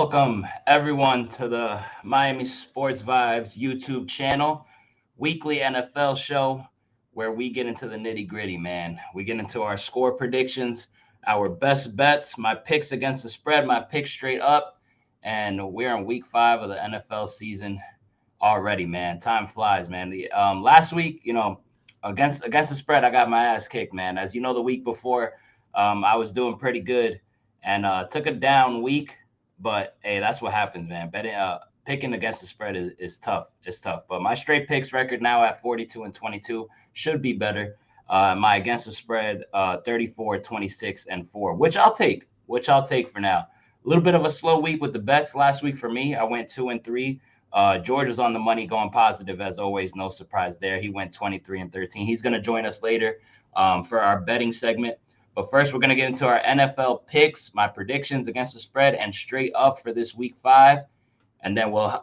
Welcome everyone to the Miami Sports Vibes YouTube channel, weekly NFL show where we get into the nitty gritty, man. We get into our score predictions, our best bets, my picks against the spread, my picks straight up, and we're in week 5 of the NFL season already, man. Time flies, man. Last week, against the spread, I got my ass kicked, man. As you know, the week before, I was doing pretty good and took a down week. But hey, that's what happens, man. Picking against the spread is tough. It's tough. But my straight picks record now at 42-22 should be better. My against the spread 34, 26, and 4, which I'll take. For now. A little bit of a slow week with the bets last week for me. I went 2-3. George was on the money, going positive as always. No surprise there. He went 23-13. He's going to join us later for our betting segment. But first, we're going to get into our NFL picks, my predictions against the spread, and straight up for this week 5. And then we'll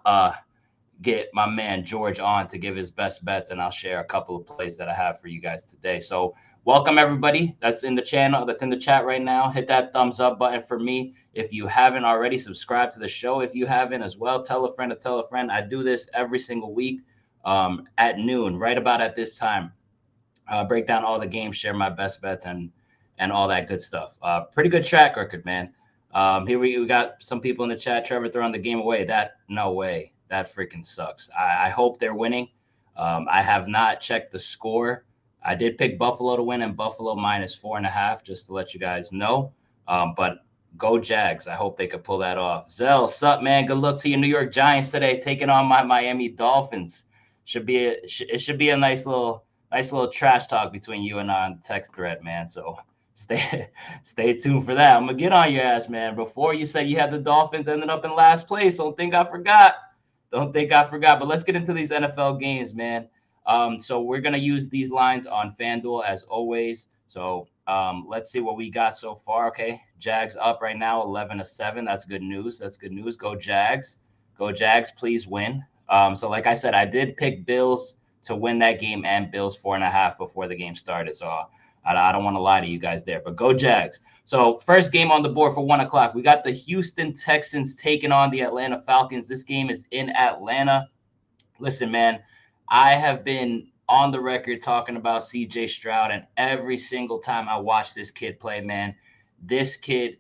get my man George on to give his best bets, and I'll share a couple of plays that I have for you guys today. So welcome, everybody that's in the channel, that's in the chat right now. Hit that thumbs up button for me. If you haven't already, subscribe to the show. If you haven't as well, tell a friend to tell a friend. I do this every single week at noon, right about at this time. Break down all the games, share my best bets, and all that good stuff. Pretty good track record, man. Here we got some people in the chat. Trevor throwing the game away. No way. That freaking sucks. I hope they're winning. I have not checked the score. I did pick Buffalo to win and Buffalo -4.5, just to let you guys know. But go Jags. I hope they could pull that off. Zell, sup, man? Good luck to your New York Giants today, taking on my Miami Dolphins. It should be a nice little trash talk between you and I on the text thread, man. So stay tuned for that. I'm gonna get on your ass, man. Before you said you had the Dolphins ended up in last place. Don't think I forgot. But let's get into these NFL games, man. So we're gonna use these lines on FanDuel as always. So let's see what we got so far. Okay, Jags up right now, 11-7. That's good news. Go Jags. Please win. So like I said, I did pick Bills to win that game and Bills 4.5 before the game started. So I don't want to lie to you guys there, but go Jags. So first game on the board for 1 o'clock. We got the Houston Texans taking on the Atlanta Falcons. This game is in Atlanta. Listen, man, I have been on the record talking about CJ Stroud, and every single time I watch this kid play, man, this kid,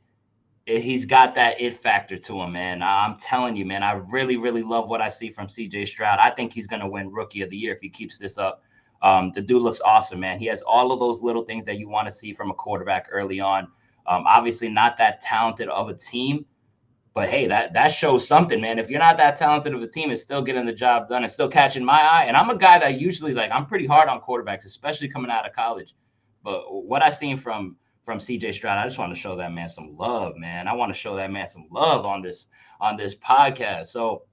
he's got that it factor to him, man. I'm telling you, man, I really, really love what I see from CJ Stroud. I think he's going to win Rookie of the Year if he keeps this up. The dude looks awesome, man. He has all of those little things that you want to see from a quarterback early on. Obviously not that talented of a team, but hey, that shows something, man. If you're not that talented of a team, it's still getting the job done and still catching my eye. And I'm a guy that usually, I'm pretty hard on quarterbacks, especially coming out of college. But what I seen from CJ Stroud, I just want to show that man some love, man. I want to show that man some love on this podcast. So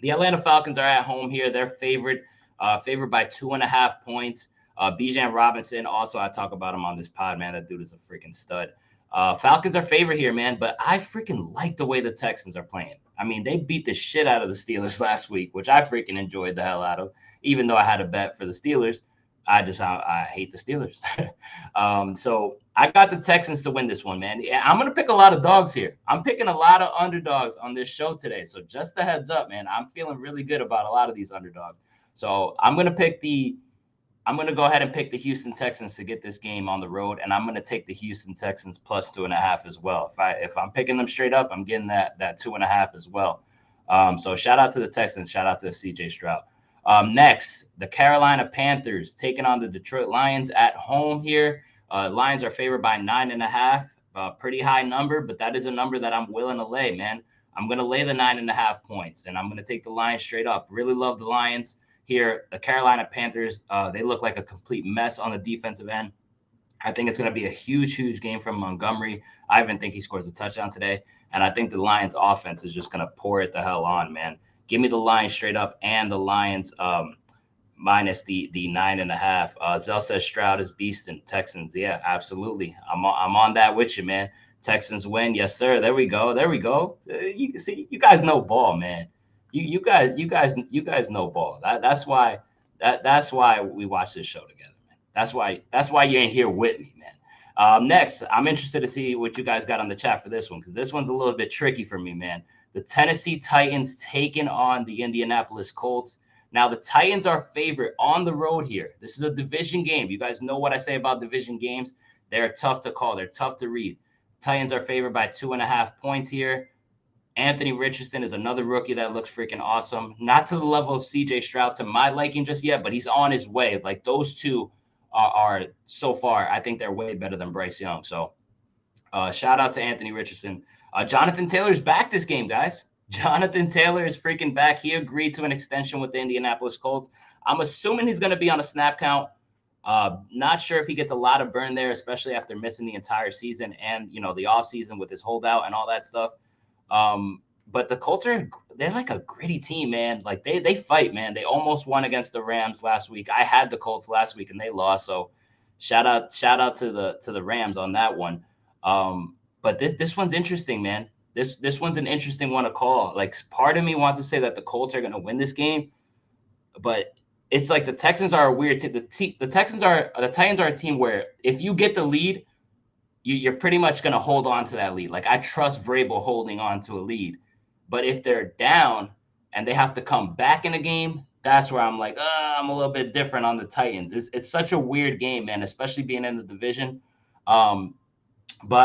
the Atlanta Falcons are at home here. They're favored by 2.5 points. Bijan Robinson, also I talk about him on this pod, man. That dude is a freaking stud. Falcons are favored here, man, but I freaking like the way the Texans are playing. I mean, they beat the shit out of the Steelers last week, which I freaking enjoyed the hell out of, even though I had a bet for the Steelers. I hate the Steelers. So I got the Texans to win this one, man. Yeah, I'm going to pick a lot of dogs here. I'm picking a lot of underdogs on this show today. So just a heads up, man, I'm feeling really good about a lot of these underdogs. So I'm going to go ahead and pick the Houston Texans to get this game on the road, and I'm going to take the Houston Texans plus 2.5 as well. If I'm picking them straight up, I'm getting that 2.5 as well. So shout out to the Texans, shout out to CJ Stroud. Next, the Carolina Panthers taking on the Detroit Lions at home here. Lions are favored by 9.5, pretty high number, but that is a number that I'm willing to lay, man. I'm going to lay the 9.5 points, and I'm going to take the Lions straight up. Really love the Lions. Here, the Carolina Panthers, they look like a complete mess on the defensive end. I think it's going to be a huge game from Montgomery. I even think he scores a touchdown today. And I think the Lions offense is just going to pour it the hell on, man. Give me the Lions straight up and the Lions minus the 9.5. Zell says Stroud is beasting Texans. Yeah, absolutely. I'm on that with you, man. Texans win. Yes, sir. There we go. You see, you guys know ball, man. You guys know ball. That's why we watch this show together, man. That's why you ain't here with me, man. Next, I'm interested to see what you guys got on the chat for this one, because this one's a little bit tricky for me, man. The Tennessee Titans taking on the Indianapolis Colts. Now, the Titans are favorite on the road here. This is a division game. You guys know what I say about division games. They're tough to call. They're tough to read. Titans are favored by 2.5 points here. Anthony Richardson is another rookie that looks freaking awesome. Not to the level of CJ Stroud to my liking just yet, but he's on his way. Like those two are so far, I think they're way better than Bryce Young. So shout out to Anthony Richardson. Jonathan Taylor's back this game, guys. Jonathan Taylor is freaking back. He agreed to an extension with the Indianapolis Colts. I'm assuming he's going to be on a snap count. Not sure if he gets a lot of burn there, especially after missing the entire season and, you know, the offseason with his holdout and all that stuff. But the Colts they're like a gritty team, man. Like they fight, man. They almost won against the Rams last week. I had the Colts last week and they lost. So shout out to the Rams on that one. But this one's interesting, man. This one's an interesting one to call. Like part of me wants to say that the Colts are going to win this game, but it's like the Texans are a weird team. The Titans are a team where if you get the lead, you're pretty much going to hold on to that lead. Like I trust Vrabel holding on to a lead, but if they're down and they have to come back in a game, that's where I'm like, I'm a little bit different on the Titans. It's such a weird game, man, especially being in the division. But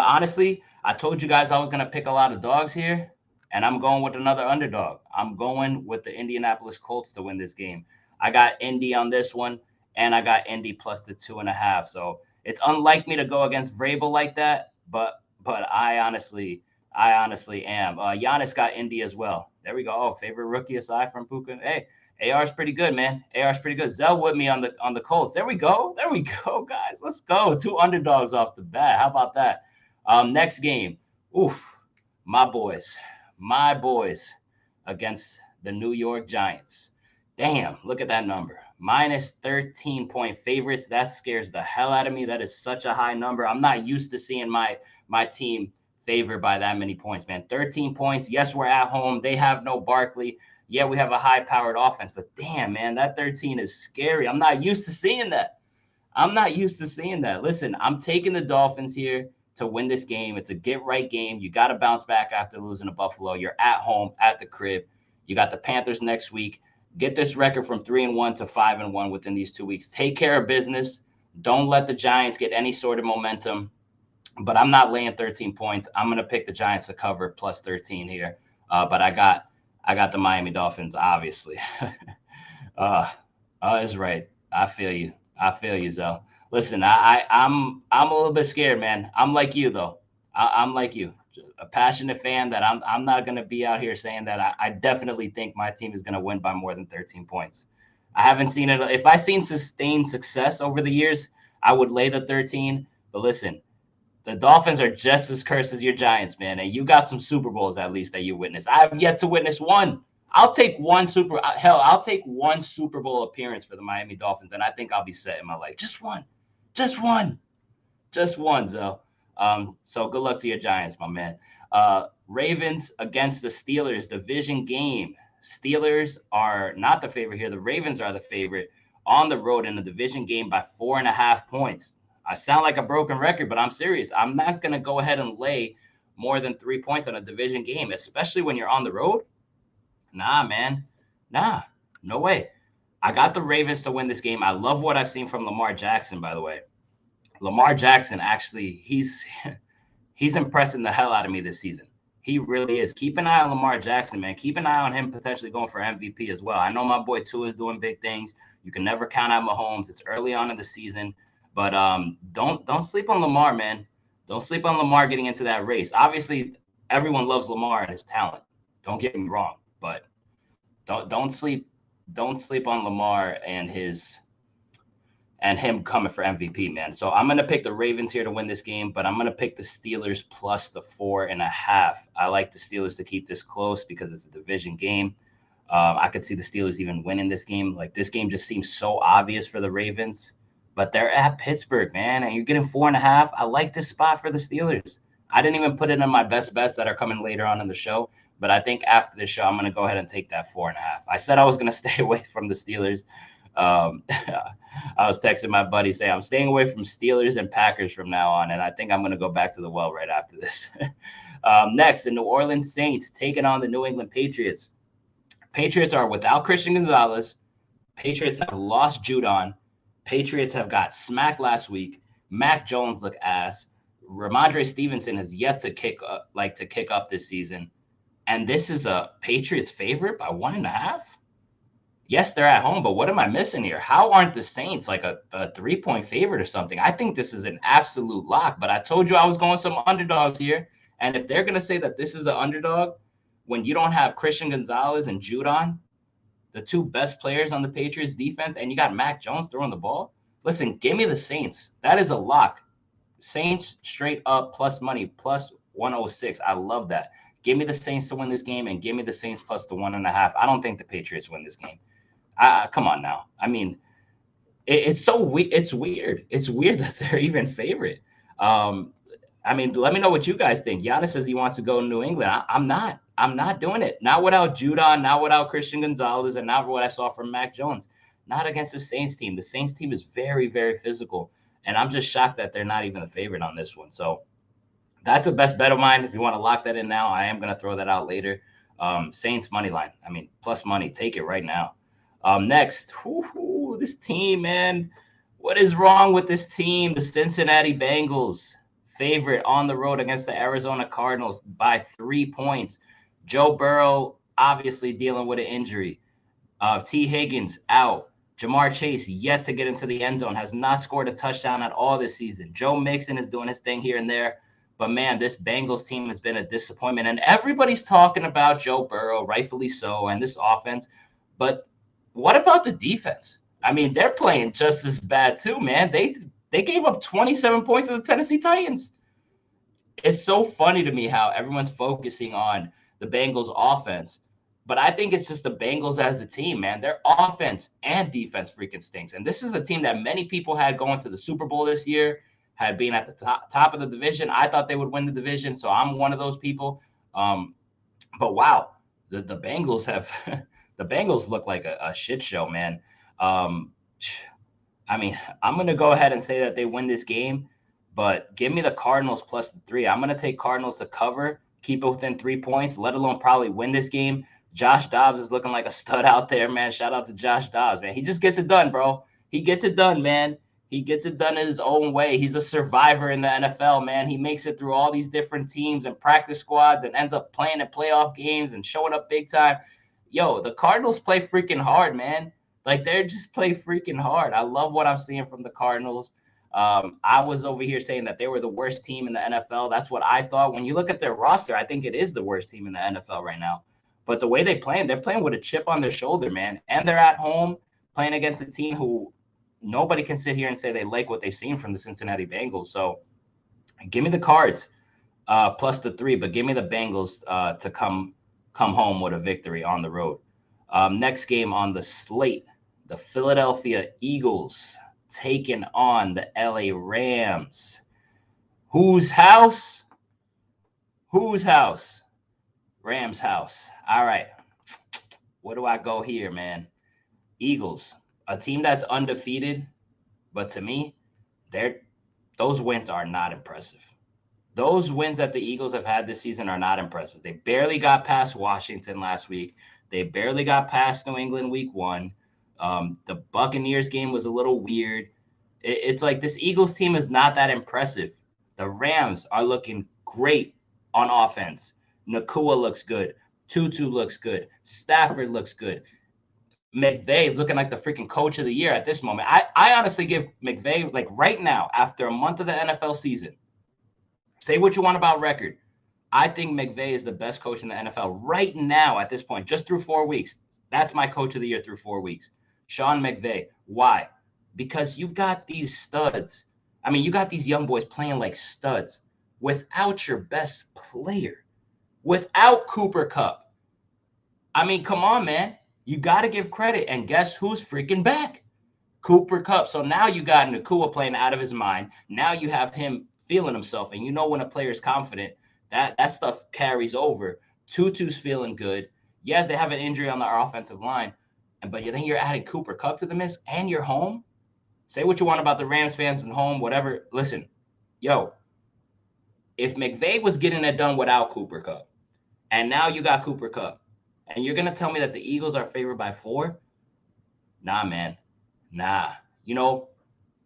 honestly, I told you guys I was going to pick a lot of dogs here, and I'm going with another underdog. I'm going with the Indianapolis Colts to win this game. I got Indy on this one, and I got Indy plus the 2.5. So it's unlike me to go against Vrabel like that, but I honestly am. Giannis got Indy as well. There we go. Oh, favorite rookie aside from Puka. Hey, AR's pretty good, man. AR's pretty good. Zell with me on the Colts. There we go, guys. Let's go. 2 underdogs off the bat. How about that? Next game. Oof, my boys against the New York Giants. Damn, look at that number. Minus 13-point favorites. That scares the hell out of me. That is such a high number. I'm not used to seeing my team favored by that many points, man. 13 points. Yes, we're at home. They have no Barkley. Yeah, we have a high-powered offense, but damn, man, that 13 is scary. I'm not used to seeing that. Listen, I'm taking the Dolphins here to win this game. It's a get-right game. You got to bounce back after losing to Buffalo. You're at home, at the crib. You got the Panthers next week. Get this record from 3-1 to 5-1 within these 2 weeks. Take care of business. Don't let the Giants get any sort of momentum. But I'm not laying 13 points. I'm going to pick the Giants to cover plus 13 here. But I got the Miami Dolphins, obviously. That's right. I feel you, Zell. Listen, I'm a little bit scared, man. I'm like you, though. I'm like you, a passionate fan that I'm not going to be out here saying that I definitely think my team is going to win by more than 13 points. I haven't seen it. If I seen sustained success over the years, I would lay the 13. But listen, the Dolphins are just as cursed as your Giants, man. And you got some Super Bowls at least that you witnessed. I have yet to witness one. I'll take one I'll take one Super Bowl appearance for the Miami Dolphins, and I think I'll be set in my life. Just one, Zell. So good luck to your Giants, my man. Ravens against the Steelers, division game. Steelers are not the favorite here. The Ravens are the favorite on the road in the division game by 4.5 points. I sound like a broken record, but I'm serious. I'm not going to go ahead and lay more than 3 points on a division game, especially when you're on the road. Nah, man. Nah, no way. I got the Ravens to win this game. I love what I've seen from Lamar Jackson, by the way. Lamar Jackson, actually, he's impressing the hell out of me this season. He really is. Keep an eye on Lamar Jackson, man. Keep an eye on him potentially going for MVP as well. I know my boy Tua is doing big things. You can never count out Mahomes. It's early on in the season. But don't sleep on Lamar, man. Don't sleep on Lamar getting into that race. Obviously, everyone loves Lamar and his talent. Don't get me wrong, but don't sleep on Lamar and him coming for MVP, man. So I'm gonna pick the Ravens here to win this game, but I'm gonna pick the Steelers plus the 4.5. I like the Steelers to keep this close because it's a division game. I could see the Steelers even winning this game. Like this game just seems so obvious for the Ravens. But they're at Pittsburgh, man, and you're getting 4.5. I like this spot for the Steelers. I didn't even put it in my best bets that are coming later on in the show, but I think after the show, I'm going to go ahead and take that 4.5. I said I was going to stay away from the Steelers, I was texting my buddy saying I'm staying away from Steelers and Packers from now on, and I think I'm going to go back to the well right after this. Next, the New Orleans Saints taking on the New England Patriots. Patriots are without Christian Gonzalez. Patriots have lost Judon. Patriots have got smacked last week. Mac Jones look ass. Ramondre Stevenson has yet to kick up this season. And this is a Patriots favorite by 1.5. Yes, they're at home, but what am I missing here? How aren't the Saints like a 3-point favorite or something? I think this is an absolute lock, but I told you I was going some underdogs here. And if they're going to say that this is an underdog when you don't have Christian Gonzalez and Judon, the two best players on the Patriots defense, and you got Mac Jones throwing the ball, listen, give me the Saints. That is a lock. Saints straight up plus money, plus 106. I love that. Give me the Saints to win this game, and give me the Saints plus the 1.5. I don't think the Patriots win this game. Come on now. I mean, it's weird. It's weird that they're even favorite. I mean, let me know what you guys think. Giannis says he wants to go to New England. I'm not doing it. Not without Judon, not without Christian Gonzalez, and not what I saw from Mac Jones. Not against the Saints team. The Saints team is very, very physical, and I'm just shocked that they're not even a favorite on this one. So that's a best bet of mine. If you want to lock that in now, I am going to throw that out later. Saints money line. I mean, plus money. Take it right now. Next, this team, man. What is wrong with this team? The Cincinnati Bengals, favorite on the road against the Arizona Cardinals by 3 points. Joe Burrow obviously dealing with an injury. T. Higgins out. Jamar Chase yet to get into the end zone, has not scored a touchdown at all this season. Joe Mixon is doing his thing here and there. But, man, this Bengals team has been a disappointment. And everybody's talking about Joe Burrow, rightfully so, and this offense. But what about the defense? I mean, they're playing just as bad too, man. They gave up 27 points to the Tennessee Titans. It's so funny to me how everyone's focusing on the Bengals offense, but I think it's just the Bengals as a team, man. Their offense and defense freaking stinks. And this is the team that many people had going to the Super Bowl this year, had been at the top of the division. I thought they would win the division, so I'm one of those people. But wow, the Bengals have the Bengals look like a shit show, man. I mean, I'm going to go ahead and say that they win this game, but give me the Cardinals plus the 3. I'm going to take Cardinals to cover, keep it within 3 points, let alone probably win this game. Josh Dobbs is looking like a stud out there, man. Shout out to Josh Dobbs, man. He just gets it done, bro. He gets it done, man. He gets it done in his own way. He's a survivor in the NFL, man. He makes it through all these different teams and practice squads and ends up playing in playoff games and showing up big time. Yo, the Cardinals play freaking hard, man. Like, they just play freaking hard. I love what I'm seeing from the Cardinals. I was over here saying that they were the worst team in the NFL. That's what I thought. When you look at their roster, I think it is the worst team in the NFL right now. But the way they're playing with a chip on their shoulder, man. And they're at home playing against a team who nobody can sit here and say they like what they've seen from the Cincinnati Bengals. So give me the Cards plus the 3, but give me the Bengals to come home with a victory on the road. Next game on the slate, the Philadelphia Eagles taking on the LA Rams. Whose house? Whose house? Rams house. All right. Where do I go here, man? Eagles, a team that's undefeated, but to me, those wins are not impressive. Those wins that the Eagles have had this season are not impressive. They barely got past Washington last week. They barely got past New England week 1. The Buccaneers game was a little weird. It's like this Eagles team is not that impressive. The Rams are looking great on offense. Nakua looks good. Tutu looks good. Stafford looks good. McVay is looking like the freaking coach of the year at this moment. I honestly give McVay, like right now, after a month of the NFL season, say what you want about record. I think McVay is the best coach in the NFL right now at this point, just through 4 weeks. That's my coach of the year through 4 weeks. Sean McVay. Why? Because you got these studs. I mean, you got these young boys playing like studs without your best player, without Cooper Kupp. I mean, come on, man. You got to give credit. And guess who's freaking back? Cooper Kupp. So now you got Nakua playing out of his mind. Now you have him feeling himself. And you know when a player is confident, that stuff carries over. Tutu's feeling good. Yes, they have an injury on the offensive line, but then you're adding Cooper Kupp to the mix, and you're home. Say what you want about the Rams fans and home, whatever. Listen, yo, if McVay was getting it done without Cooper Kupp, and now you got Cooper Kupp, and you're gonna tell me that the Eagles are favored by 4? Nah, man, nah. You know,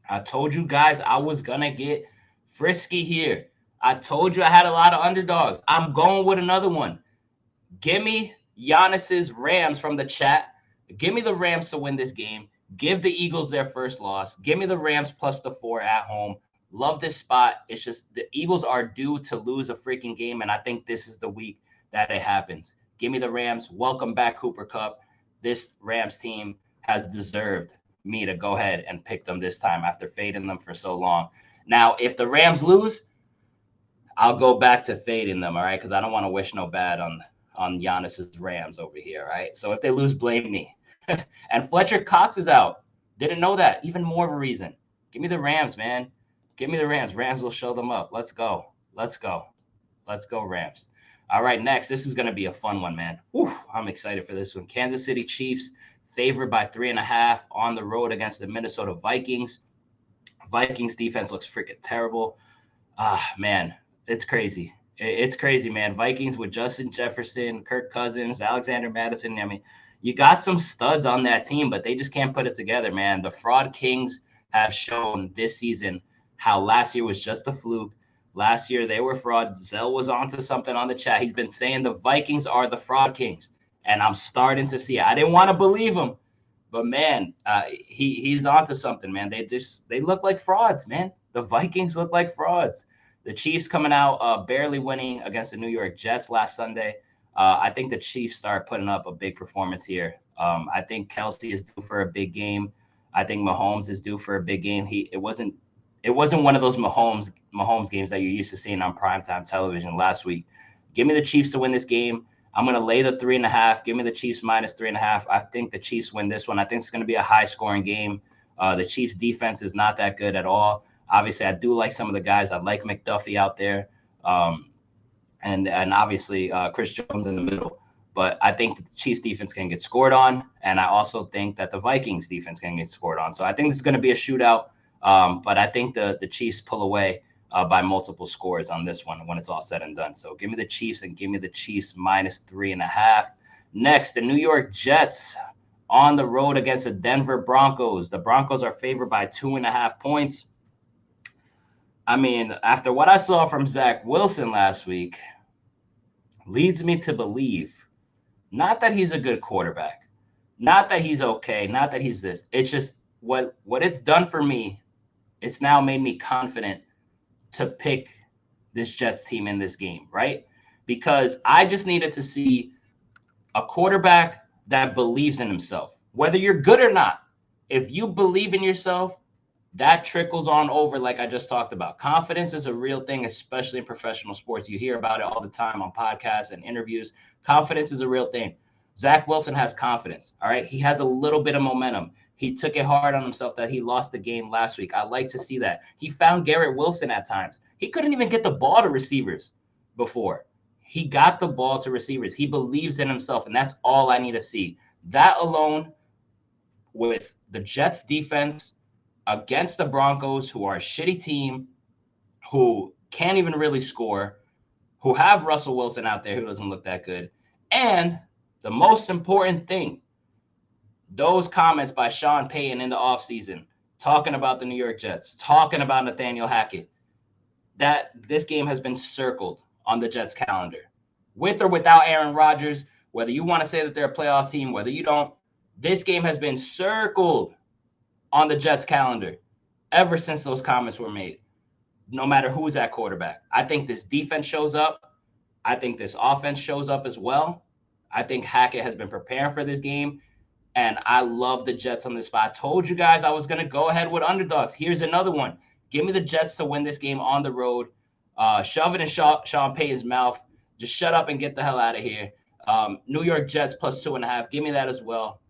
I told you guys I was gonna get frisky here. I told you I had a lot of underdogs. I'm going with another one. Give me Giannis's Rams from the chat. Give me the Rams to win this game. Give the Eagles their first loss. Give me the Rams plus the 4 at home. Love this spot. It's just the Eagles are due to lose a freaking game, and I think this is the week that it happens. Give me the Rams. Welcome back, Cooper Kupp. This Rams team has deserved me to go ahead and pick them this time after fading them for so long. Now, if the Rams lose, I'll go back to fading them, all right? Because I don't want to wish no bad on Giannis's Rams over here, all right? So if they lose, blame me. And Fletcher Cox is out. Didn't know that. Even more of a reason. Give me the Rams, man. Give me the Rams. Rams will show them up. Let's go. Let's go. Let's go, Rams. All right, next. This is going to be a fun one, man. Whew, I'm excited for this one. Kansas City Chiefs favored by 3.5 on the road against the Minnesota Vikings. Vikings defense looks freaking terrible. Man, it's crazy. It's crazy, man. Vikings with Justin Jefferson, Kirk Cousins, Alexander Madison. I mean, you got some studs on that team, but they just can't put it together, man. The Fraud Kings have shown this season how last year was just a fluke. Last year, they were fraud. Zell was onto something on the chat. He's been saying the Vikings are the Fraud Kings, and I'm starting to see it. I didn't want to believe him, but, man, he's onto something, man. They look like frauds, man. The Vikings look like frauds. The Chiefs coming out barely winning against the New York Jets last Sunday. I think the Chiefs start putting up a big performance here. I think Kelsey is due for a big game. I think Mahomes is due for a big game. It wasn't one of those Mahomes games that you're used to seeing on primetime television last week. Give me the Chiefs to win this game. I'm going to lay the 3.5. Give me the Chiefs minus 3.5. I think the Chiefs win this one. I think it's going to be a high-scoring game. The Chiefs' defense is not that good at all. Obviously, I do like some of the guys. I like McDuffie out there, and obviously Chris Jones in the middle. But I think the Chiefs' defense can get scored on, and I also think that the Vikings' defense can get scored on. So I think this is going to be a shootout, but I think the Chiefs pull away by multiple scores on this one when it's all said and done. So give me the Chiefs and give me the Chiefs minus 3.5. Next, the New York Jets on the road against the Denver Broncos. The Broncos are favored by 2.5 points. I mean, after what I saw from Zach Wilson last week, leads me to believe not that he's a good quarterback, not that he's okay, not that he's this. It's just what it's done for me. It's now made me confident to pick this Jets team in this game, right? Because I just needed to see a quarterback that believes in himself, whether you're good or not. If you believe in yourself, that trickles on over, like I just talked about. Confidence is a real thing, especially in professional sports. You hear about it all the time on podcasts and interviews. Confidence is a real thing. Zach Wilson has confidence, all right? He has a little bit of momentum. He took it hard on himself that he lost the game last week. I like to see that. He found Garrett Wilson at times. He couldn't even get the ball to receivers before. He got the ball to receivers. He believes in himself, and that's all I need to see. That alone, with the Jets defense against the Broncos, who are a shitty team, who can't even really score, who have Russell Wilson out there who doesn't look that good. And the most important thing, those comments by Sean Payton in the offseason, talking about the New York Jets, talking about Nathaniel Hackett, that this game has been circled on the Jets calendar. With or without Aaron Rodgers, whether you want to say that they're a playoff team, whether you don't, this game has been circled on the Jets calendar ever since those comments were made, no matter who's at quarterback. I think this defense shows up. I think this offense shows up as well. I think Hackett has been preparing for this game, and I love the Jets on this spot. I told you guys I was going to go ahead with underdogs. Here's another one. Give me the Jets to win this game on the road. Shove it in Sean Payton's mouth. Just shut up and get the hell out of here. New York Jets plus 2.5. Give me that as well.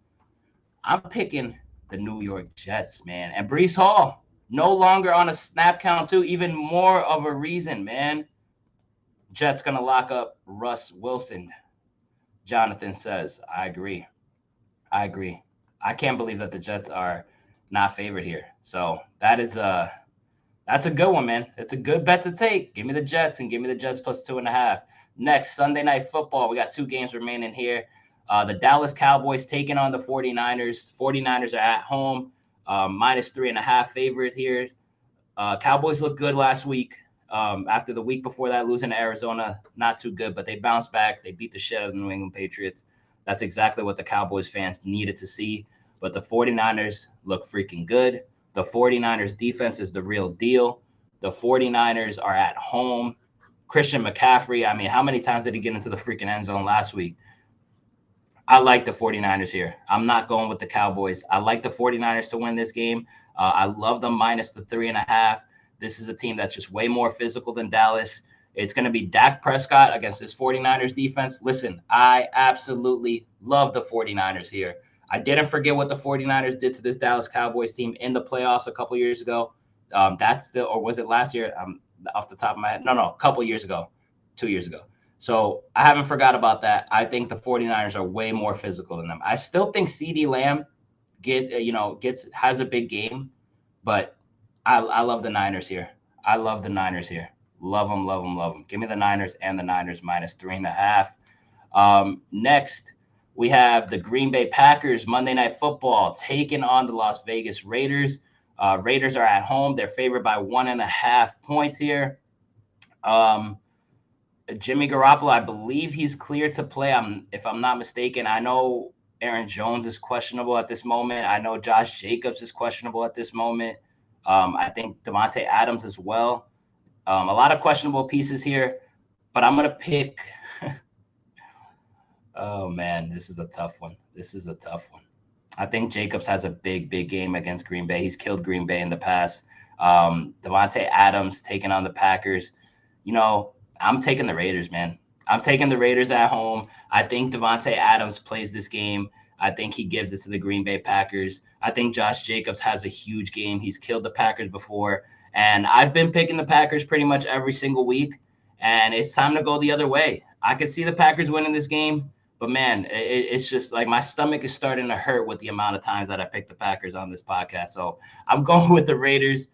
I'm picking the New York Jets, man. And Breece Hall, no longer on a snap count, too. Even more of a reason, man. Jets going to lock up Russ Wilson, Jonathan says. I agree. I can't believe that the Jets are not favored here. So that's a good one, man. It's a good bet to take. Give me the Jets and give me the Jets plus 2.5. Next, Sunday Night Football. We got 2 games remaining here. The Dallas Cowboys taking on the 49ers. 49ers are at home, minus 3.5 favorite here. Cowboys looked good last week. After the week before that, losing to Arizona, not too good, but they bounced back. They beat the shit out of the New England Patriots. That's exactly what the Cowboys fans needed to see. But the 49ers look freaking good. The 49ers defense is the real deal. The 49ers are at home. Christian McCaffrey, I mean, how many times did he get into the freaking end zone last week? I like the 49ers here. I'm not going with the Cowboys. I like the 49ers to win this game. I love them minus the 3.5. This is a team that's just way more physical than Dallas. It's going to be Dak Prescott against this 49ers defense. Listen, I absolutely love the 49ers here. I didn't forget what the 49ers did to this Dallas Cowboys team in the playoffs a couple years ago. Or was it last year? Off the top of my head. No, a couple years ago, 2 years ago. So I haven't forgot about that. I think the 49ers are way more physical than them. I still think CeeDee Lamb has a big game, but I love the Niners here. I love the Niners here. Love them, love them, love them. Give me the Niners and the Niners minus 3.5. Next, we have the Green Bay Packers Monday Night Football taking on the Las Vegas Raiders. Raiders are at home. They're favored by 1.5 points here. Jimmy Garoppolo, I believe he's cleared to play. If I'm not mistaken. I know Aaron Jones is questionable at this moment. I know Josh Jacobs is questionable at this moment. I think Devontae Adams as well. A lot of questionable pieces here, but I'm going to pick. Oh, man, this is a tough one. I think Jacobs has a big, big game against Green Bay. He's killed Green Bay in the past. Devontae Adams taking on the Packers. I'm taking the Raiders, man. I'm taking the Raiders at home. I think Devontae Adams plays this game. I think he gives it to the Green Bay Packers. I think Josh Jacobs has a huge game. He's killed the Packers before. And I've been picking the Packers pretty much every single week. And it's time to go the other way. I could see the Packers winning this game. But, man, it's just like my stomach is starting to hurt with the amount of times that I picked the Packers on this podcast. So I'm going with the Raiders.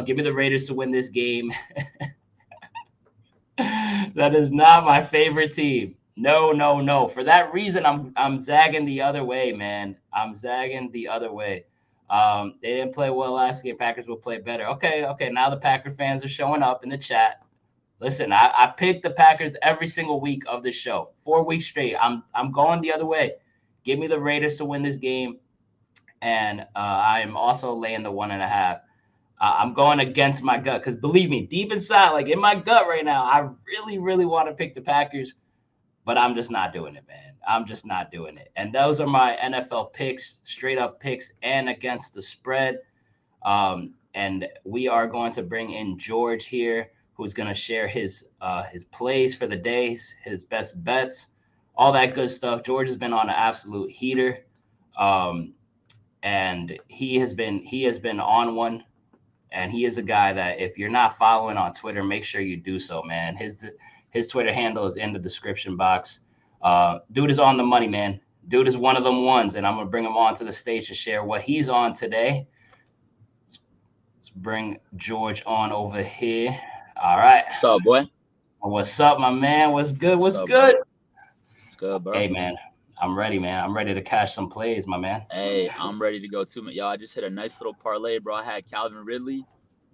Give me the Raiders to win this game. That is not my favorite team. No. For that reason, I'm zagging the other way, man. I'm zagging the other way. They didn't play well last game. Packers will play better. Okay. Now the Packer fans are showing up in the chat. Listen, I picked the Packers every single week of this show, 4 weeks straight. I'm going the other way. Give me the Raiders to win this game, and I am also laying the 1.5. I'm going against my gut because believe me, deep inside, like in my gut right now, I really, really want to pick the Packers, but I'm just not doing it, man. I'm just not doing it. And those are my NFL picks, straight up picks, and against the spread. And we are going to bring in George here, who's going to share his plays for the days, his best bets, all that good stuff. George has been on an absolute heater, and he has been on one. And he is a guy that if you're not following on Twitter, make sure you do so, man. His Twitter handle is in the description box. Dude is on the money, man. Dude is one of them ones, and I'm going to bring him on to the stage to share what he's on today. Let's bring George on over here. All right. What's up, boy? What's up, my man? What's good? What's good? Bro? What's good, bro? Hey, man. I'm ready, man. I'm ready to cash some plays, my man. Hey, I'm ready to go too, man. Yo, I just hit a nice little parlay, bro. I had Calvin Ridley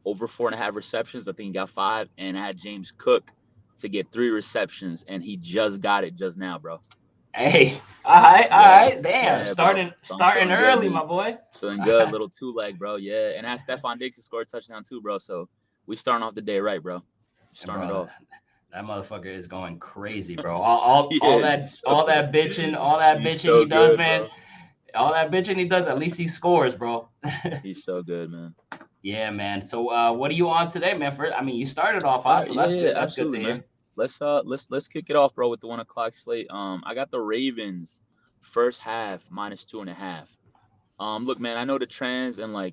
over 4.5 receptions. I think he got 5, and I had James Cook to get 3 receptions, and he just got it just now, bro. Hey, all right. Damn, yeah, starting early, good, my boy. Feeling good, little 2-leg, bro. Yeah, and I had Stephon Diggs to score a touchdown too, bro. So we starting off the day right, bro. Starting it off. That motherfucker is going crazy, bro. All that bitching he does, man. All that bitching he does, at least he scores, bro. He's so good, man. Yeah, man. So what are you on today, man? You started off hot, so that's good. That's good to hear. Let's kick it off, bro, with the 1 o'clock slate. I got the Ravens first half minus 2.5. Look, man, I know the trends and I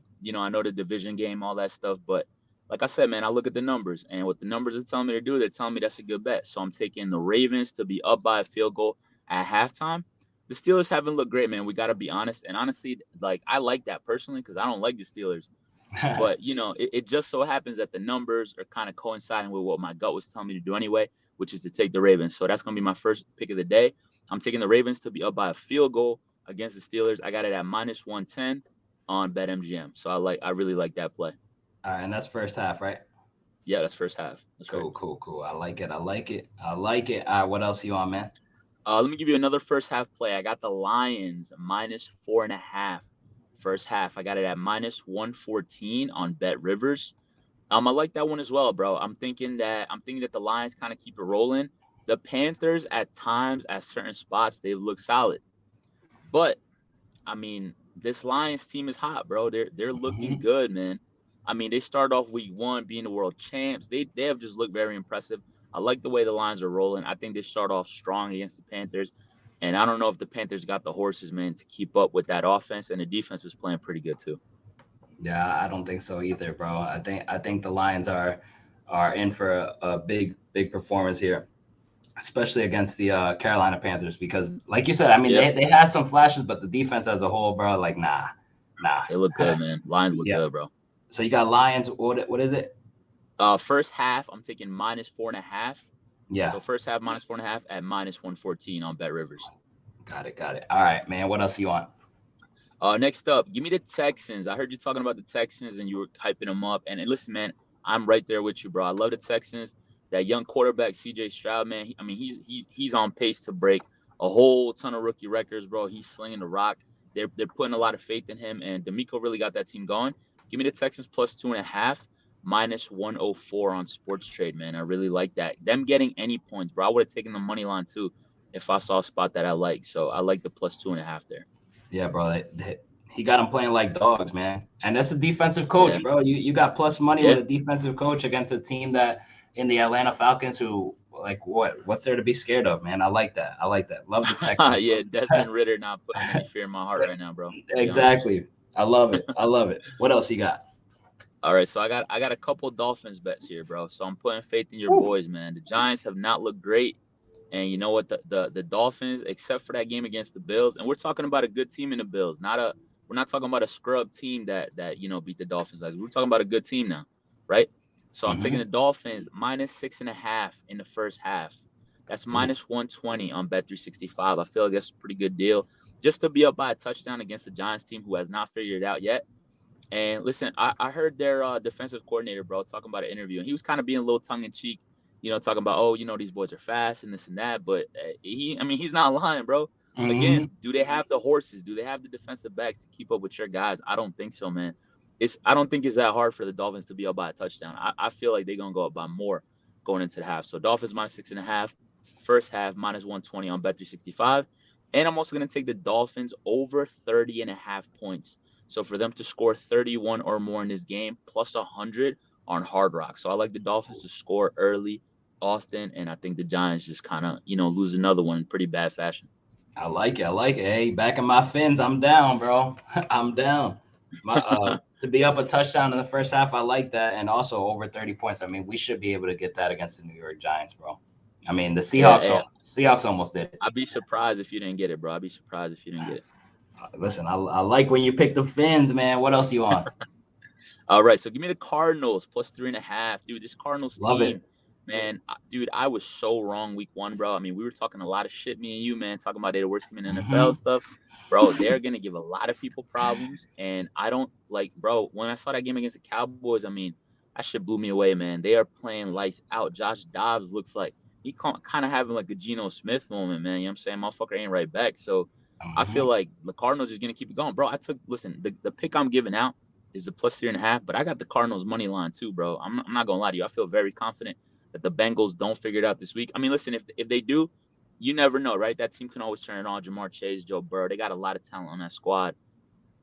know the division game, all that stuff, but like I said, man, I look at the numbers, and what the numbers are telling me to do, they're telling me that's a good bet. So I'm taking the Ravens to be up by a field goal at halftime. the Steelers haven't looked great, man. We got to be honest. And honestly, like, I like that personally because I don't like the Steelers. But, it just so happens that the numbers are kind of coinciding with what my gut was telling me to do anyway, which is to take the Ravens. So that's going to be my first pick of the day. I'm taking the Ravens to be up by a field goal against the Steelers. I got it at -110 on BetMGM. So I really like that play. All right, and that's first half, right? Yeah, that's first half. That's Cool, right. cool. I like it. All right, what else you on, man? Let me give you another first half play. I got the Lions -4.5 first half. I got it at -114 on Bet Rivers. I like that one as well, bro. I'm thinking that the Lions kind of keep it rolling. The Panthers at times at certain spots they look solid, but I mean this Lions team is hot, bro. They're looking good, man. I mean they started off week 1 being the world champs. They have just looked very impressive. I like the way the Lions are rolling. I think they start off strong against the Panthers, and I don't know if the Panthers got the horses, man, to keep up with that offense, and the defense is playing pretty good too. Yeah, I don't think so either, bro. I think the Lions are in for a big performance here, especially against the Carolina Panthers, because like you said, I mean Yep, they had some flashes, but the defense as a whole, bro, like nah. they look good, man. Lions look Yeah. good, bro. So you got Lions. What is it? First half, I'm taking -4.5. Yeah, So first half -4.5 at -114 on Bet Rivers. got it. All right, man. What else you want? Next up, give me the Texans. I heard you talking about the Texans and you were hyping them up. And listen, man, I'm right there with you, bro. I love the Texans. That young quarterback, C.J. Stroud, man. He's on pace to break a whole ton of rookie records, bro. He's slinging the rock. They're putting a lot of faith in him, and D'Amico really got that team going. Give me the Texans +2.5, -104 on Sports Trade, man. I really like that. Them getting any points, bro. I would have taken the money line too if I saw a spot that I like. So I like the +2.5 there. Yeah, bro. He got him playing like dogs, man. And that's a defensive Yeah, coach, bro. You got plus money yeah. with a defensive coach against a team that in the Atlanta Falcons who like what's there to be scared of, man? I like that. Love the Texans. Yeah, Desmond Ritter not putting any fear in my heart right now, bro. To be honest. Exactly. I love it. What else you got? All right, so I got a couple Dolphins bets here, bro. So I'm putting faith in your boys, man. The Giants have not looked great, and you know what? The Dolphins, except for that game against the Bills, and we're talking about a good team in the Bills, we're not talking about a scrub team that beat the Dolphins. Like we're talking about a good team now, right? So I'm taking the Dolphins -6.5 in the first half. That's -120 on Bet365. I feel like that's a pretty good deal, just to be up by a touchdown against the Giants team who has not figured it out yet. And listen, I heard their defensive coordinator, bro, talking about an interview, and he was kind of being a little tongue in cheek, talking about, oh, these boys are fast and this and that. But he's not lying, bro. Mm-hmm. Again, do they have the horses? Do they have the defensive backs to keep up with your guys? I don't think so, man. I don't think it's that hard for the Dolphins to be up by a touchdown. I feel like they're gonna go up by more going into the half. So Dolphins -6.5, first half -120 on Bet365, and I'm also gonna take the Dolphins over 30.5 points. So for them to score 31 or more in this game, +100 on Hard Rock. So I like the Dolphins to score early, often, and I think the Giants just kind of, lose another one in pretty bad fashion. I like it. Hey, back in my fins, I'm down, bro. I'm down. To be up a touchdown in the first half, I like that, and also over 30 points. I mean, we should be able to get that against the New York Giants, bro. I mean, the Seahawks almost did it. I'd be surprised if you didn't get it, bro. I'd be surprised if you didn't get it. Listen, I like when you pick the Fins, man. What else you on? All right, so give me the Cardinals +3.5, dude. This Cardinals Love team, it. man, dude, I was so wrong week 1, bro. I mean, we were talking a lot of shit, me and you, man, talking about they're the worst team in the NFL stuff, bro. They're gonna give a lot of people problems, and I don't like, bro. When I saw that game against the Cowboys, I mean, that shit blew me away, man. They are playing lights out. Josh Dobbs looks like he kind of having like a Geno Smith moment, man. You know what I'm saying? Motherfucker ain't right back. So I feel like the Cardinals is gonna keep it going, bro. Listen, the pick I'm giving out is the +3.5, but I got the Cardinals money line too, bro. I'm not gonna lie to you. I feel very confident that the Bengals don't figure it out this week. I mean, listen, if they do, you never know, right? That team can always turn it on. Jamar Chase, Joe Burrow, they got a lot of talent on that squad.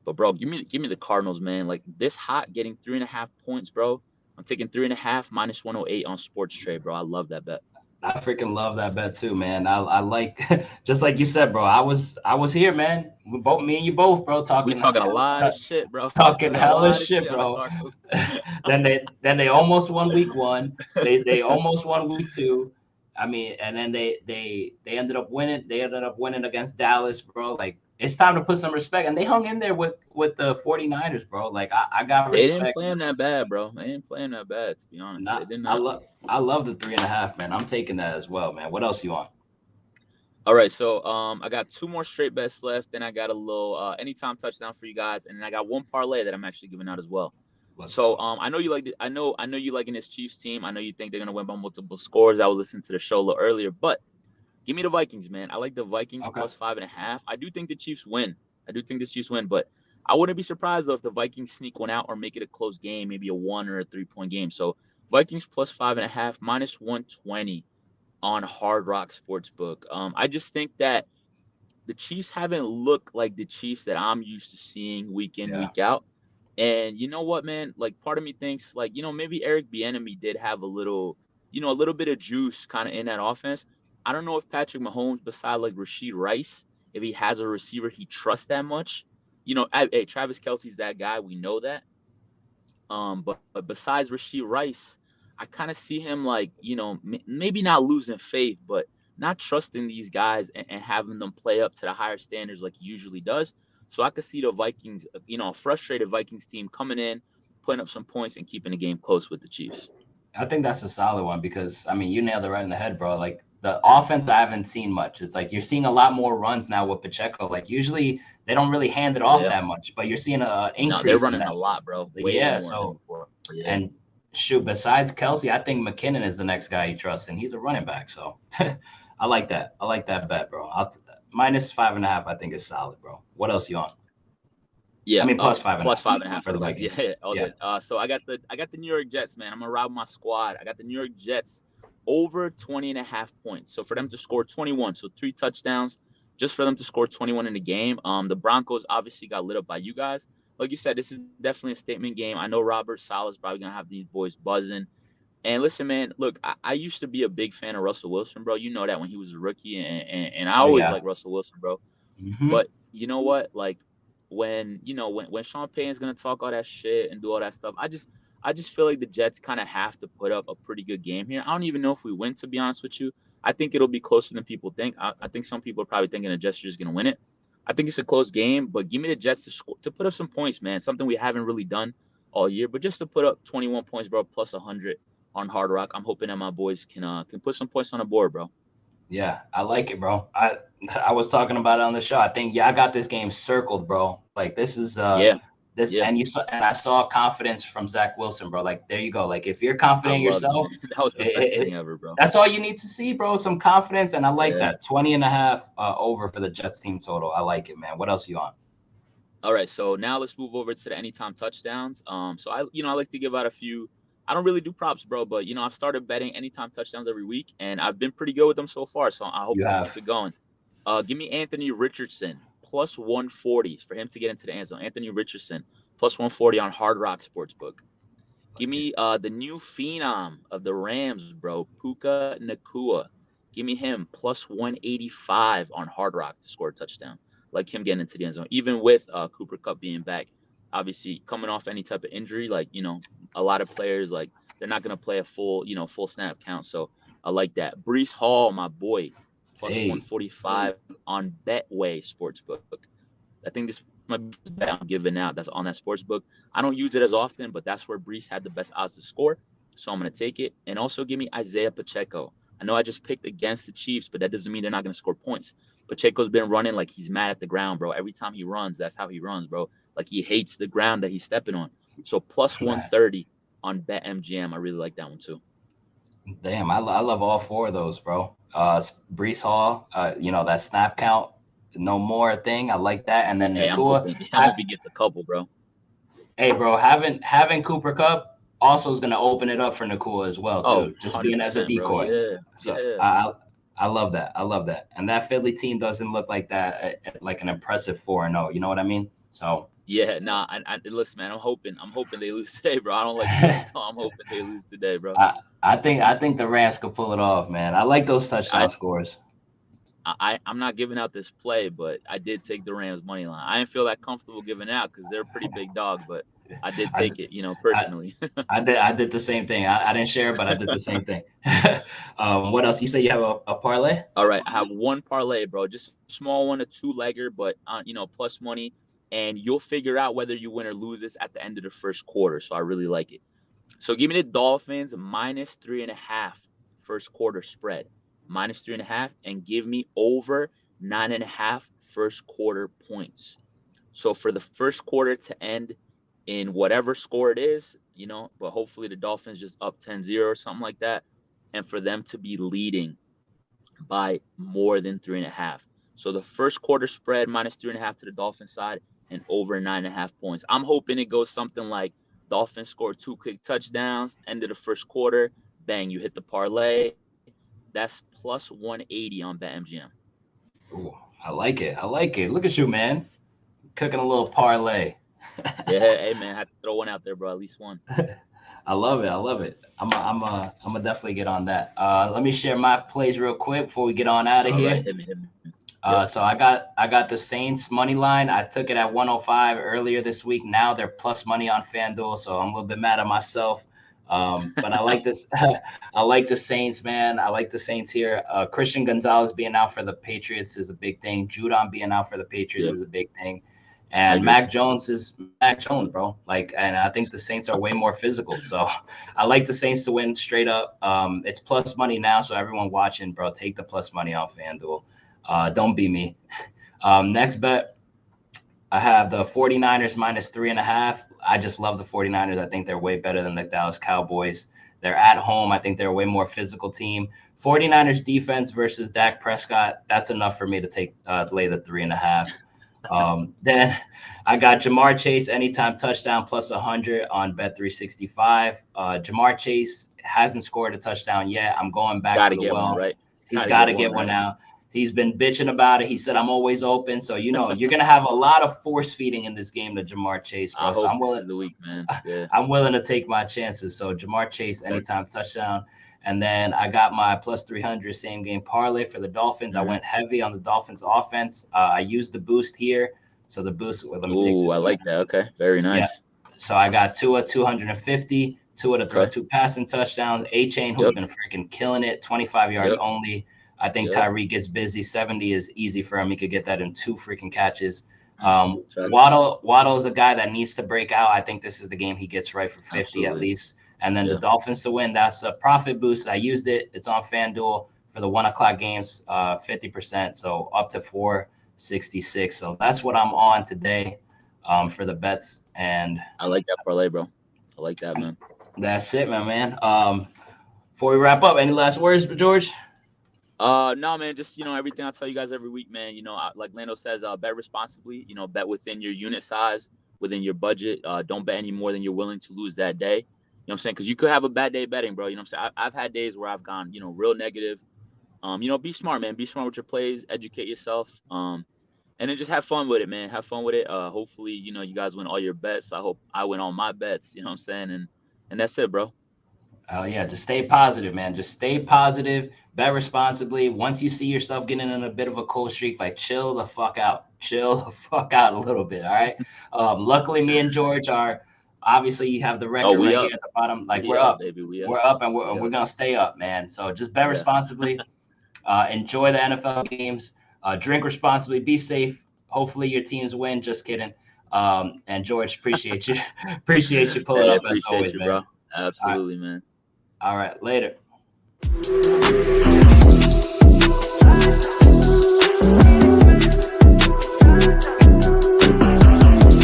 But bro, give me the Cardinals, man. Like this hot, getting 3.5 points, bro. I'm taking 3.5 -108 on Sports Trade, bro. I love that bet. I freaking love that bet too, man. I like just like you said, bro. I was here, man. Me and you both, bro. We talking a lot of shit, bro. Talking hella shit, bro. then they almost won week 1. They almost won week 2. I mean, and then they ended up winning. They ended up winning against Dallas, bro. Like it's time to put some respect. And they hung in there with the 49ers, bro. Like I got They didn't respect. play him that bad, bro. They didn't play him that bad, to be honest. They Not did I not. love I love the 3.5, man. I'm taking that as well, man. What else you want? All right, so I got two more straight bets left. Then I got a little anytime touchdown for you guys, and then I got one parlay that I'm actually giving out as well. Let's So go. I know you like I know you liking this Chiefs team. I know you think they're gonna win by multiple scores. I was listening to the show a little earlier, but give me the Vikings, man. I like the Vikings Okay. plus 5.5. I do think the Chiefs win. I do think the Chiefs win, but I wouldn't be surprised though if the Vikings sneak one out or make it a close game, maybe a 1 or a 3 point game. So Vikings plus 5.5 minus 120 on Hard Rock Sportsbook. I just think that the Chiefs haven't looked like the Chiefs that I'm used to seeing week in, Yeah. week out. And you know what, man? Like part of me thinks like, maybe Eric Bieniemy did have a little bit of juice kind of in that offense. I don't know if Patrick Mahomes, beside like Rashid Rice, if he has a receiver he trusts that much. Hey, Travis Kelce's that guy. We know that. But besides Rashid Rice, I kind of see him like, maybe not losing faith, but not trusting these guys and having them play up to the higher standards like he usually does. So I could see the Vikings, a frustrated Vikings team coming in, putting up some points and keeping the game close with the Chiefs. I think that's a solid one because I mean you nailed it right in the head, bro. Like the offense, I haven't seen much. It's like you're seeing a lot more runs now with Pacheco. Like usually they don't really hand it off Yeah. that much, but you're seeing an No, they're increase in running that. a lot, bro. Like, Way yeah. more than So before. Yeah. and shoot, besides Kelsey, I think McKinnon is the next guy you trust, and he's a running back. So I like that. I like that bet, bro. Minus 5.5, I think is solid, bro. What else you on? I Yeah, mean, plus five and a plus half 5.5 for for the the Vikings. Vikings. Yeah, all Yeah. good. So I got the New York Jets, man. I'm gonna ride my squad. I got the New York Jets over 20.5 points. So for them to score 21, so 3 touchdowns, just for them to score 21 in the game. The Broncos obviously got lit up by you guys. Like you said, this is definitely a statement game. I know Robert Saleh's probably gonna have these boys buzzing. And listen, man, look, I used to be a big fan of Russell Wilson, bro. You know that when he was a rookie, and I Oh always yeah. like Russell Wilson, bro. Hmm. But you know what? Like when Sean Payton's gonna talk all that shit and do all that stuff, I just feel like the Jets kind of have to put up a pretty good game here. I don't even know if we win, to be honest with you. I think it'll be closer than people think. I think some people are probably thinking the Jets are just gonna win it. I think it's a close game, but give me the Jets to score, to put up some points, man. Something we haven't really done all year, but just to put up 21 points, bro, plus 100 on Hard Rock. I'm hoping that my boys can put some points on the board, bro. Yeah, I like it, bro. I was talking about it on the show. I think I got this game circled, bro. Like this is Yeah, this yeah. and I saw confidence from Zach Wilson, bro. Like there you go. Like if you're confident I in loved it, yourself, man. That was the best thing ever, bro. that's all you need to see, bro. Some confidence, and I like Yeah. that 20.5 over for the Jets team total. I like it, man. What else you on? All right, so now let's move over to the anytime touchdowns. So I like to give out a few. I don't really do props, bro, but I've started betting anytime touchdowns every week, and I've been pretty good with them so far. So I hope You to keep have it going. Give me Anthony Richardson plus 140 for him to get into the end zone. Anthony Richardson plus 140 on Hard Rock Sportsbook. Give like it. me the new phenom of the Rams, bro, Puka Nakua. Give me him plus 185 on Hard Rock to score a touchdown. Like him getting into the end zone, even with Cooper Kupp being back. Obviously, coming off any type of injury, like a lot of players like they're not gonna play a full snap count. So I like that. Brees Hall, my boy, plus Hey, 145 on Betway Sportsbook. I think this might be the best bet I'm giving out. That's on that sports book. I don't use it as often, but that's where Brees had the best odds to score. So I'm going to take it. And also give me Isaiah Pacheco. I know I just picked against the Chiefs, but that doesn't mean they're not going to score points. Pacheco's been running like he's mad at the ground, bro. Every time he runs, that's how he runs, bro. Like he hates the ground that he's stepping on. So plus 130 on BetMGM. I really like that one too. damn, I love all four of those, bro. Brees Hall, that snap count, no more thing. I like that, and then Hey, I'm Nakua. hoping I hope he gets a couple, bro. Hey, bro, having Cooper Cup also is going to open it up for Nakua as well, Oh, too. Just being as a 100%, bro. decoy. Yeah. So Yeah. I love that. I love that. And that Philly team doesn't look like that, like an impressive 4-0. You know what I mean? So Yeah, nah. I listen, man. I'm hoping they lose today, bro. I don't like Philly, so I'm hoping they lose today, bro. I think the Rams could pull it off, man. I like those touchdown I, scores. I'm not giving out this play, but I did take the Rams money line. I didn't feel that comfortable giving out because they're a pretty big dog, but I did take it, personally. I did the same thing. I didn't share, but I did the same thing. What else? You say you have a parlay? All right, I have one parlay, bro. Just a small one, a two-legger, but plus money, and you'll figure out whether you win or lose this at the end of the first quarter. So I really like it. So give me the Dolphins minus 3.5 first quarter spread, minus 3.5, and give me over 9.5 first quarter points. So for the first quarter to end in whatever score it is, but hopefully the Dolphins just up 10-0 or something like that, and for them to be leading by more than 3.5. So the first quarter spread minus 3.5 to the Dolphins side and over 9.5 points. I'm hoping it goes something like Dolphins score 2 quick touchdowns, end of the first quarter, bang, you hit the parlay. That's plus 180 on BetMGM. Ooh, I like it. Look at you, man. Cooking a little parlay. Yeah, hey man, I had to throw one out there, bro. At least one. I love it. I'm gonna definitely get on that. Let me share my plays real quick before we get on out of here. Right, hit me. Yep. So I got the Saints money line. I took it at 105 earlier this week. Now they're plus money on FanDuel, so I'm a little bit mad at myself. But I like this. I like the Saints, man. I like the Saints here. Christian Gonzalez being out for the Patriots is a big thing. Judon being out for the Patriots is a big thing. And Mac Jones is Mac Jones, bro. And I think the Saints are way more physical. So I like the Saints to win straight up. It's plus money now, so everyone watching, bro, take the plus money on FanDuel. Don't be me. Next bet, I have the 49ers minus 3.5. I just love the 49ers. I think they're way better than the Dallas Cowboys. They're at home. I think they're a way more physical team. 49ers defense versus Dak Prescott. That's enough for me to lay the 3.5. Then I got Jamar Chase anytime touchdown plus 100 on Bet365. Jamar Chase hasn't scored a touchdown yet. I'm going back to the well. One, right? He's got to get one now. He's been bitching about it. He said, I'm always open. So, you're going to have a lot of force feeding in this game to Jamar Chase, bro. So I'm willing, this is the week, man. Yeah. I'm willing to take my chances. So Jamar Chase, anytime touchdown. And then I got my plus 300 same game parlay for the Dolphins. I went heavy on the Dolphins offense. I used the boost here. So the boost, let me take this. I like that. Okay. Very nice. Yeah. So I got Tua 250, Tua to throw 2 passing touchdowns. A-Chain, who's been freaking killing it, 25 yards only. I think Tyreek gets busy. 70 is easy for him. He could get that in 2 freaking catches. Waddle is a guy that needs to break out. I think this is the game he gets right for 50 at least. And then the Dolphins to win. That's a profit boost. I used it. It's on FanDuel for the 1 o'clock games, 50%. So up to 466. So that's what I'm on today for the bets. And I like that parlay, bro. I like that, man. That's it, man. Before we wrap up, any last words, George? No, man, just, everything I tell you guys every week, man, like Nando says, bet responsibly, bet within your unit size, within your budget. Don't bet any more than you're willing to lose that day. You know what I'm saying? Because you could have a bad day betting, bro. You know what I'm saying? I've had days where I've gone, real negative. Be smart, man. Be smart with your plays. Educate yourself. And then just have fun with it, man. Have fun with it. Hopefully, you guys win all your bets. I hope I win all my bets. You know what I'm saying? And that's it, bro. Oh, yeah. Just stay positive, man. Just stay positive. Bet responsibly. Once you see yourself getting in a bit of a cold streak, chill the fuck out. Chill the fuck out a little bit, all right? Luckily, me and George are – obviously, you have the record right here at the bottom. We're up. Baby. We're up, and we're going to stay up, man. So just bet responsibly. Enjoy the NFL games. Drink responsibly. Be safe. Hopefully, your teams win. Just kidding. And, George, appreciate you. Appreciate you pulling up as always, you, man. Bro. Absolutely, man. All right. Later.